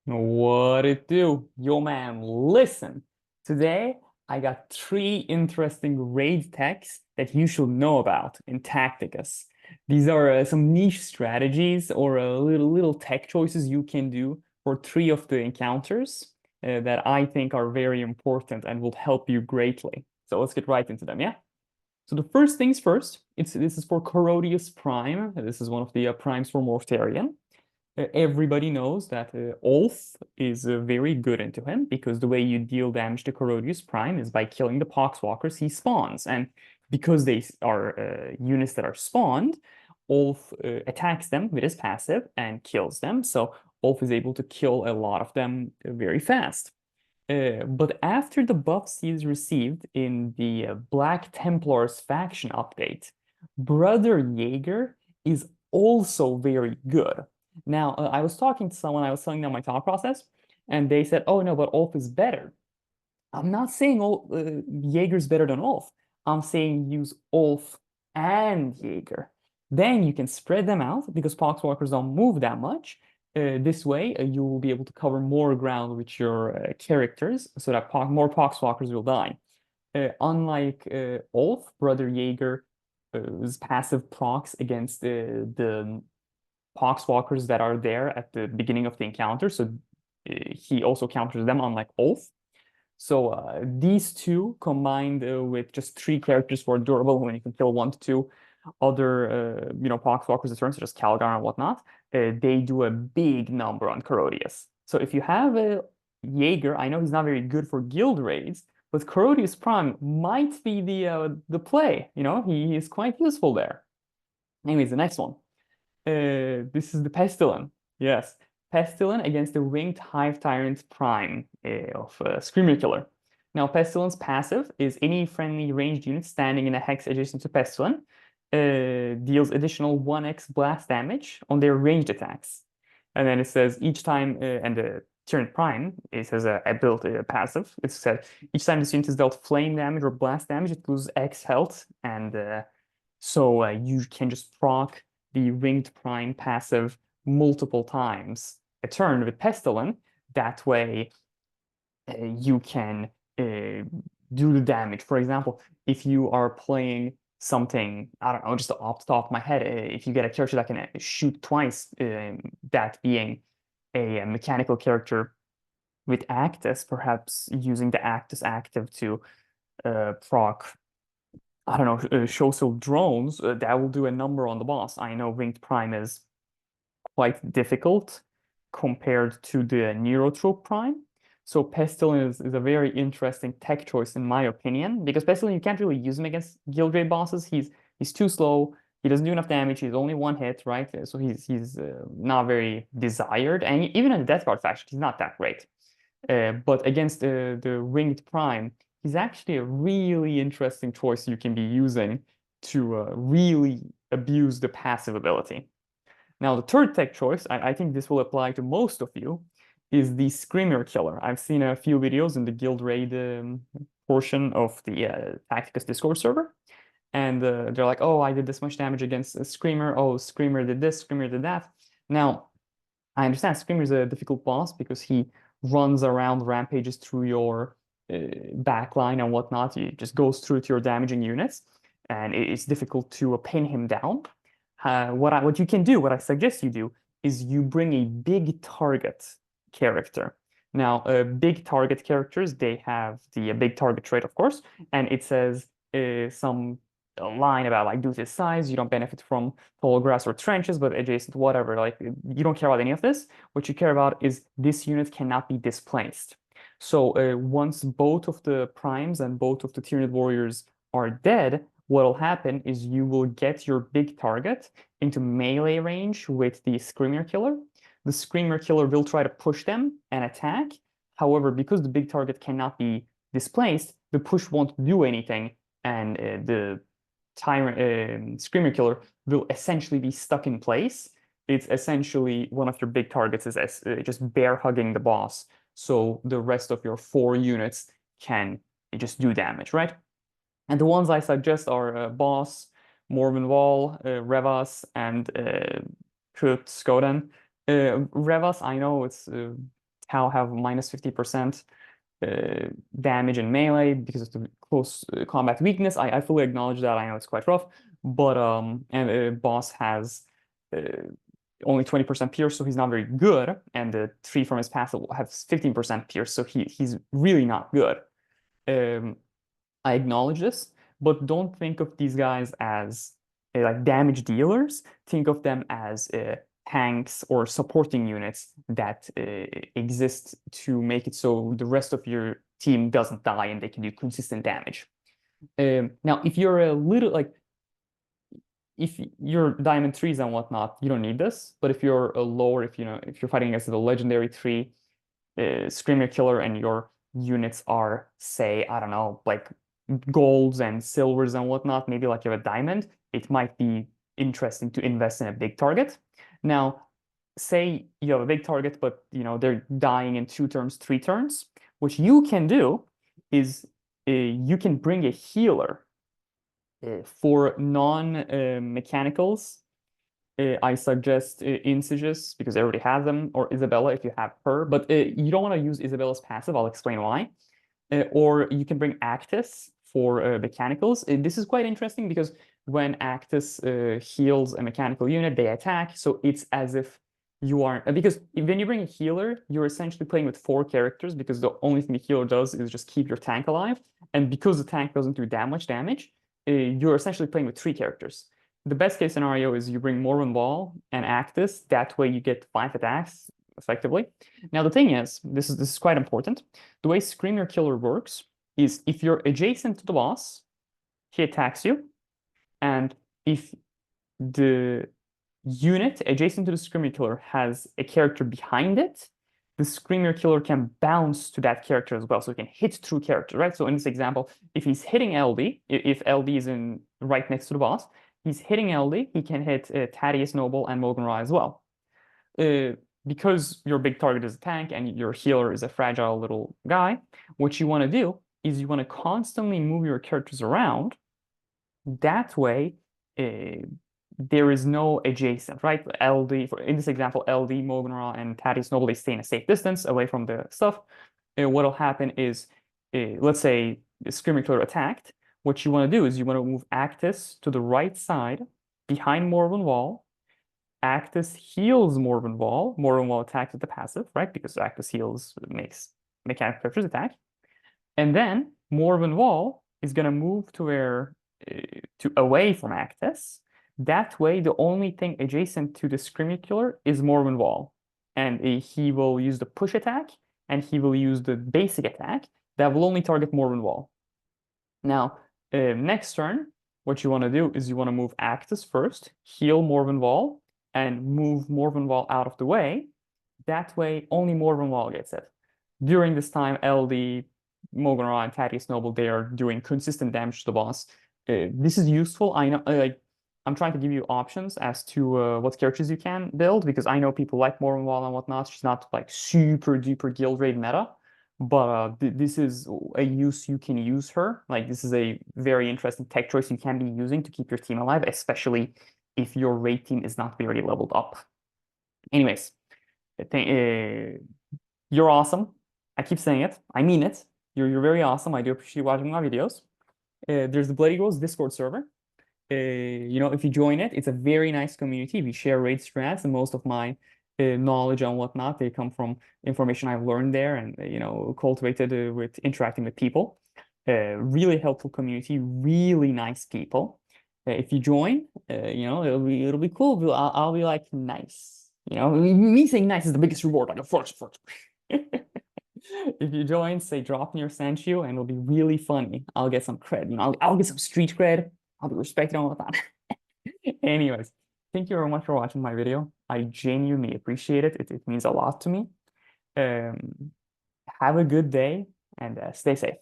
What it do? Yo, man, listen. Today, I got three interesting raid techs that you should know about in Tacticus. These are some niche strategies or little tech choices you can do for three of the encounters that I think are very important and will help you greatly. So let's get right into them, yeah? So the first things first, this is for Codius Prime. This is one of the primes for Mortarion. Everybody knows that Ulf is very good into him because the way you deal damage to Codius Prime is by killing the Poxwalkers he spawns. And because they are units that are spawned, Ulf attacks them with his passive and kills them. So Ulf is able to kill a lot of them very fast. But after the buffs he's received in the Black Templars faction update, Brother Jaeger is also very good. Now, I was talking to someone, I was telling them my thought process, and they said, oh no, but Ulf is better. I'm not saying Jaeger's better than Ulf. I'm saying use Ulf and Jaeger. Then you can spread them out because Poxwalkers don't move that much. This way, you will be able to cover more ground with your characters so that more Poxwalkers will die. Unlike Ulf, Brother Jaeger is passive procs against the Poxwalkers that are there at the beginning of the encounter. So he also counters them, unlike Ulf. So these two combined with just three characters who are durable when you can kill 1 to 2 other Poxwalkers a turn, such as Calgar and whatnot, they do a big number on Corodius. So if you have a Jaeger, I know he's not very good for guild raids, but Corodius Prime might be the play. He is quite useful there. Anyways, the next one. This is the Pestilent. Yes, Pestilent against the Winged Hive Tyrant Prime of Screamer Killer. Now, Pestilent's passive is any friendly ranged unit standing in a hex adjacent to Pestilent deals additional 1x blast damage on their ranged attacks. And then it says each time, and the Tyrant Prime, it says a built passive. It said each time this unit is dealt flame damage or blast damage, it loses X health. And so you can just proc the Winged Prime passive multiple times a turn with Pestilent. That way, you can do the damage. For example, if you are playing something, I don't know, just off the top of my head, if you get a character that can shoot twice, that being a mechanical character with Actus, perhaps using the Actus active to proc, I don't know, show some drones, that will do a number on the boss. I know Winged Prime is quite difficult compared to the Neurotrope Prime. So Pestilent is a very interesting tech choice in my opinion, because Pestilent you can't really use him against guild raid bosses. He's too slow. He doesn't do enough damage. He's only one hit, right? So he's not very desired, and even in the Death Guard faction, he's not that great. But against the Winged Prime, he's actually a really interesting choice you can be using to really abuse the passive ability. Now, the third tech choice, I think this will apply to most of you, is the Screamer Killer. I've seen a few videos in the Guild Raid portion of the Tacticus Discord server, and they're like, oh, I did this much damage against a Screamer. Oh, Screamer did this, Screamer did that. Now, I understand Screamer is a difficult boss because he runs around, rampages through your backline and whatnot. He just goes through to your damaging units, and it's difficult to pin him down. What you can do, what I suggest you do, is you bring a big target character. Now, big target characters, they have the big target trait, of course, and it says some line about like due to its size, you don't benefit from tall grass or trenches, but adjacent whatever. Like you don't care about any of this. What you care about is this unit cannot be displaced. So once both of the primes and both of the Tyranid warriors are dead, what'll happen is you will get your big target into melee range with the Screamer Killer. The Screamer Killer will try to push them and attack. However, because the big target cannot be displaced, the push won't do anything, and the Screamer Killer will essentially be stuck in place. It's essentially one of your big targets is just bear hugging the boss, so the rest of your 4 units can just do damage, right? And the ones I suggest are Boss, Morvenwall, Revas, and Kurt Skoden. Revas, I know it's Cow have minus 50% damage in melee because of the close combat weakness. I fully acknowledge that. I know it's quite rough, but and boss has only 20% pierce, so he's not very good. And the tree from his passive has 15% pierce, so he's really not good. I acknowledge this, but don't think of these guys as like damage dealers. Think of them as tanks or supporting units that exist to make it so the rest of your team doesn't die and they can do consistent damage. Now, if you're a little like, if you're diamond threes and whatnot, you don't need this. But if you're a lower, if you're fighting against the legendary tree, Screamer Killer, and your units are, say, I don't know, like golds and silvers and whatnot, maybe like you have a diamond, it might be interesting to invest in a big target. Now, say you have a big target, but they're dying in 2 turns, 3 turns. What you can do is you can bring a healer for non-mechanicals. I suggest Insidious because I already have them, or Isabella if you have her, but you don't want to use Isabella's passive. I'll explain why. Or you can bring Actus for mechanicals. This is quite interesting because when Actus heals a mechanical unit, they attack. So it's as if you are, because when you bring a healer, you're essentially playing with 4 characters because the only thing the healer does is just keep your tank alive. And because the tank doesn't do that much damage, you're essentially playing with 3 characters. The best case scenario is you bring Morven Wall and Actus. That way you get 5 attacks effectively. Now the thing is, this is quite important. The way Screamer Killer works is if you're adjacent to the boss, he attacks you. And if the unit adjacent to the Screamer Killer has a character behind it, the Screamer Killer can bounce to that character as well. So it can hit through character, right? So in this example, if he's hitting LD, if LD is in right next to the boss, he's hitting LD, he can hit Thaddeus Noble and Mogan Ra as well. Because your big target is a tank and your healer is a fragile little guy, what you want to do is you want to constantly move your characters around. That way, there is no adjacent, right? LD, in this example, LD, Mogan Ra, and Thaddeus Noble, they stay in a safe distance away from the stuff. What'll happen is, let's say the Screamer Killer attacked. What you want to do is you want to move Actus to the right side behind Morven Wall. Actus heals Morven Wall. Morven Wall attacks with the passive, right? Because Actus heals makes mechanical characters attack. And then Morven Wall is going to move to where away from Actus. That way, the only thing adjacent to the Screamer Killer is Morven Wall. And he will use the push attack, and he will use the basic attack that will only target Morven Wall. Now, next turn, what you want to do is you want to move Actus first, heal Morven Wall, and move Morven Wall out of the way. That way, only Morven Wall gets it. During this time, LD, Mogan Ra, and Thaddeus Noble, they are doing consistent damage to the boss. This is useful. I know, I'm trying to give you options as to what characters you can build, because I know people like Morven Wall and whatnot. She's not like super duper guild raid meta, but this is a use you can use her. Like, this is a very interesting tech choice you can be using to keep your team alive, especially if your raid team is not very leveled up. Anyways, you're awesome. I keep saying it. I mean it. You're very awesome. I do appreciate watching my videos. There's the Bloody Girls Discord server. If you join it, it's a very nice community. We share raid strats, and most of my knowledge and whatnot, they come from information I've learned there and cultivated with interacting with people. Really helpful community, really nice people. If you join, it'll be cool. I'll be like nice. Me saying nice is the biggest reward. Like, of course. If you join, say Draupnir sent you, and it'll be really funny. I'll get some cred. I'll get some street cred. I'll be respected and all that. Anyways, thank you very much for watching my video. I genuinely appreciate it. It means a lot to me. Have a good day and stay safe.